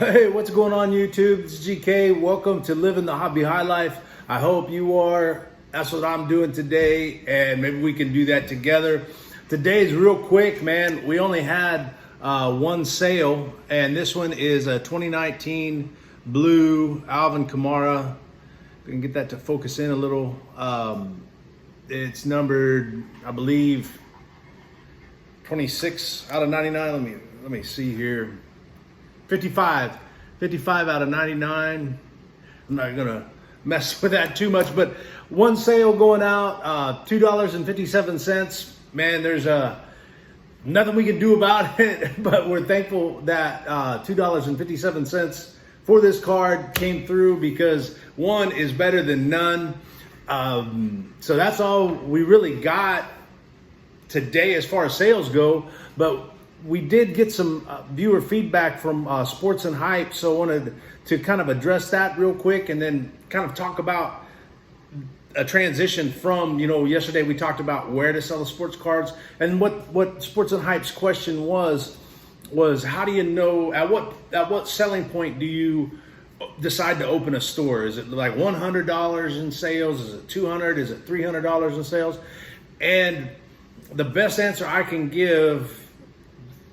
Hey, what's going on YouTube? This is GK. Welcome to Living the Hobby High Life. I hope you are. That's what I'm doing today, and maybe we can do that together. Today's real quick, man. We only had one sale, and this one is a 2019 blue Alvin Kamara. We can get that to focus in a little. It's numbered, I believe, 26 out of 99. Let me see here. 55 out of 99. I'm not gonna mess with that too much, but one sale going out, $2.57. Man, there's nothing we can do about it, but we're thankful that $2.57 for this card came through, because one is better than none. So that's all we really got today as far as sales go, but we did get some viewer feedback from Sports and Hype, so I wanted to kind of address that real quick, and then kind of talk about a transition from, yesterday we talked about where to sell the sports cards, and what Sports and Hype's question was how do you know, at what selling point do you decide to open a store? Is it like $100 in sales? Is it $200? Is it $300 in sales? And the best answer I can give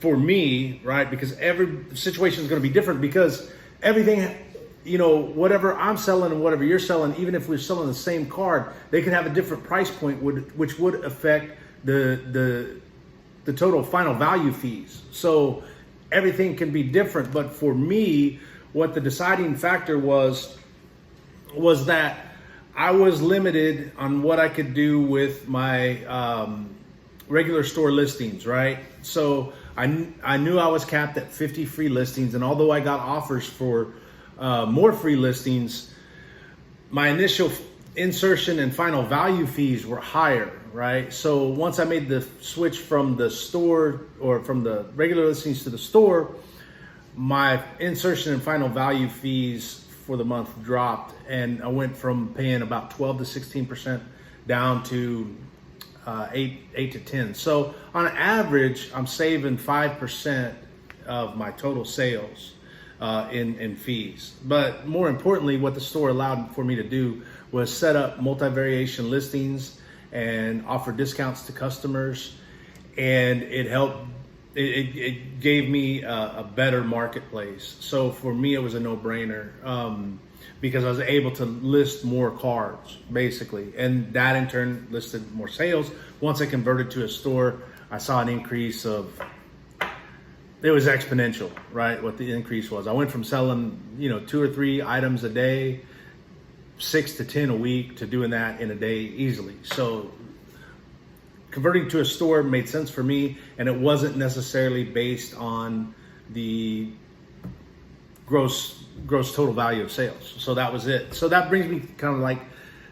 for me, right, because every situation is going to be different, because everything, whatever I'm selling and whatever you're selling, even if we're selling the same card, they can have a different price point, which would affect the total final value fees. So everything can be different. But for me, what the deciding factor was that I was limited on what I could do with my regular store listings, right? So I knew I was capped at 50 free listings, and although I got offers for more free listings, my initial insertion and final value fees were higher, right? So once I made the switch from the store, or from the regular listings to the store, my insertion and final value fees for the month dropped, and I went from paying about 12 to 16% down to 8 to 10. So on average, I'm saving 5% of my total sales in fees. But more importantly, what the store allowed for me to do was set up multi-variation listings and offer discounts to customers, and it helped. It gave me a better marketplace. So for me, it was a no-brainer, because I was able to list more cards, basically. And that in turn listed more sales. Once I converted to a store, I saw an increase it was exponential, right? What the increase was. I went from selling, 2 or 3 items a day, 6 to 10 a week, to doing that in a day easily. So converting to a store made sense for me, and it wasn't necessarily based on the gross total value of sales. So that was it. So that brings me kind of like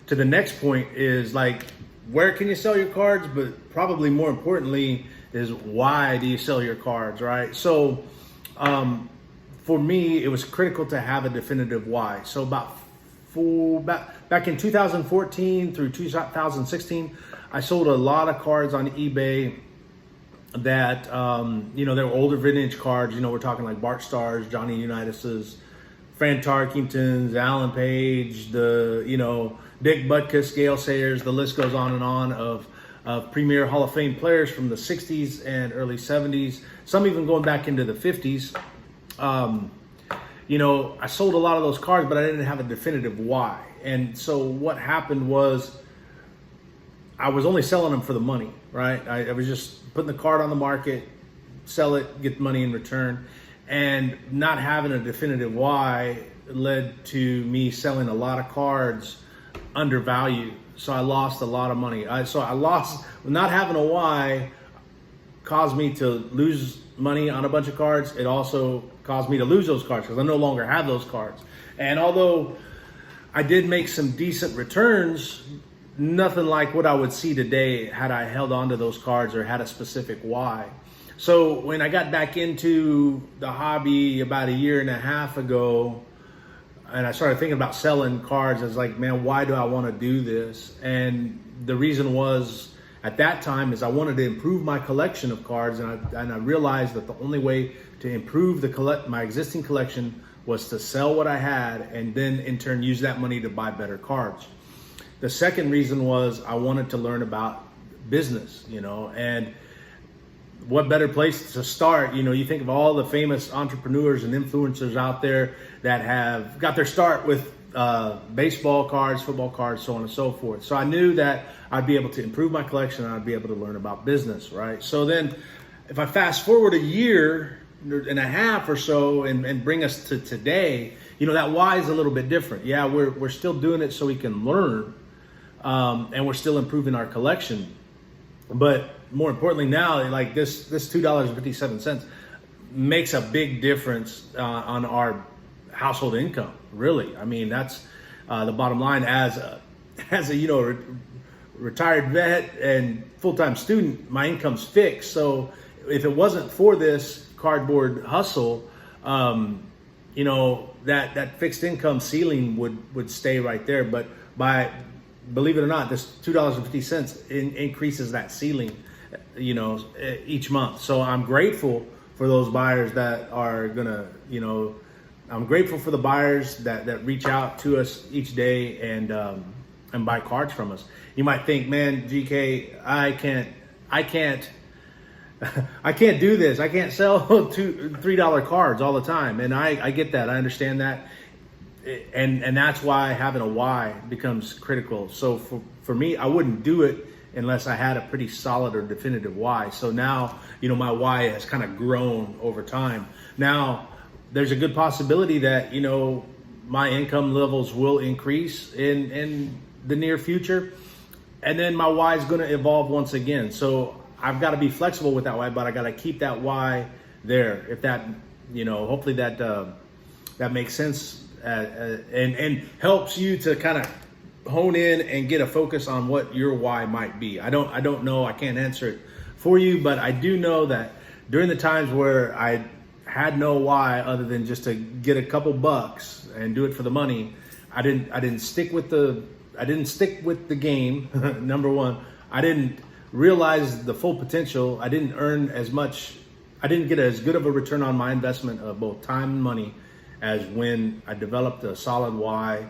to the next point, is like, where can you sell your cards? But probably more importantly is, why do you sell your cards, right? So for me, it was critical to have a definitive why. So back in 2014 through 2016, I sold a lot of cards on eBay that, they were older vintage cards. We're talking like Bart Starrs, Johnny Unitas's, Fran Tarkington's, Alan Page, Dick Butkus, Gale Sayers, the list goes on and on of premier Hall of Fame players from the 60s and early 70s, some even going back into the 50s. I sold a lot of those cards, but I didn't have a definitive why. And so what happened was, I was only selling them for the money, right? I was just putting the card on the market, sell it, get money in return. And not having a definitive why led to me selling a lot of cards undervalued. So I lost a lot of money. Not having a why caused me to lose money on a bunch of cards. It also caused me to lose those cards, because I no longer have those cards. And although I did make some decent returns, nothing like what I would see today had I held on to those cards or had a specific why. So when I got back into the hobby about a year and a half ago, and I started thinking about selling cards, I was like, man, why do I want to do this? And the reason was, at that time is I wanted to improve my collection of cards, and I realized that the only way to improve my existing collection was to sell what I had and then in turn use that money to buy better cards. The second reason was I wanted to learn about business, and what better place to start? You think of all the famous entrepreneurs and influencers out there that have got their start with baseball cards, football cards, so on and so forth. So I knew that I'd be able to improve my collection and I'd be able to learn about business, right? So then if I fast forward a year and a half or so and bring us to today, that why is a little bit different. Yeah, we're still doing it so we can learn, and we're still improving our collection. But more importantly now, like this $2.57 makes a big difference on our household income. Really, I mean, that's the bottom line. As a retired vet and full-time student, my income's fixed. So if it wasn't for this cardboard hustle, that fixed income ceiling would stay right there. But believe it or not, this $2.50 increases that ceiling, each month. So I'm grateful for those buyers that are gonna, I'm grateful for the buyers that reach out to us each day and buy cards from us. You might think, man, GK, I can't do this. I can't sell $2-3 cards all the time. And I get that. I understand that. And that's why having a why becomes critical. So for me, I wouldn't do it unless I had a pretty solid or definitive why. So now, my why has kind of grown over time. Now, there's a good possibility that, my income levels will increase in the near future. And then my why is going to evolve once again. So I've got to be flexible with that why, but I got to keep that why there. If that, hopefully that makes sense and helps you to kind of hone in and get a focus on what your why might be. I don't know. I can't answer it for you, but I do know that during the times where I had no why other than just to get a couple bucks and do it for the money, I didn't stick with the game. Number one, I didn't realize the full potential. I didn't earn as much. I didn't get as good of a return on my investment of both time and money as when I developed a solid why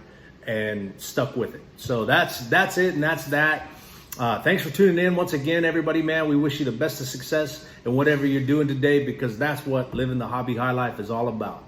and stuck with it. So that's it, and that's that. Thanks for tuning in once again, everybody, man. We wish you the best of success in whatever you're doing today, because that's what living the hobby high life is all about.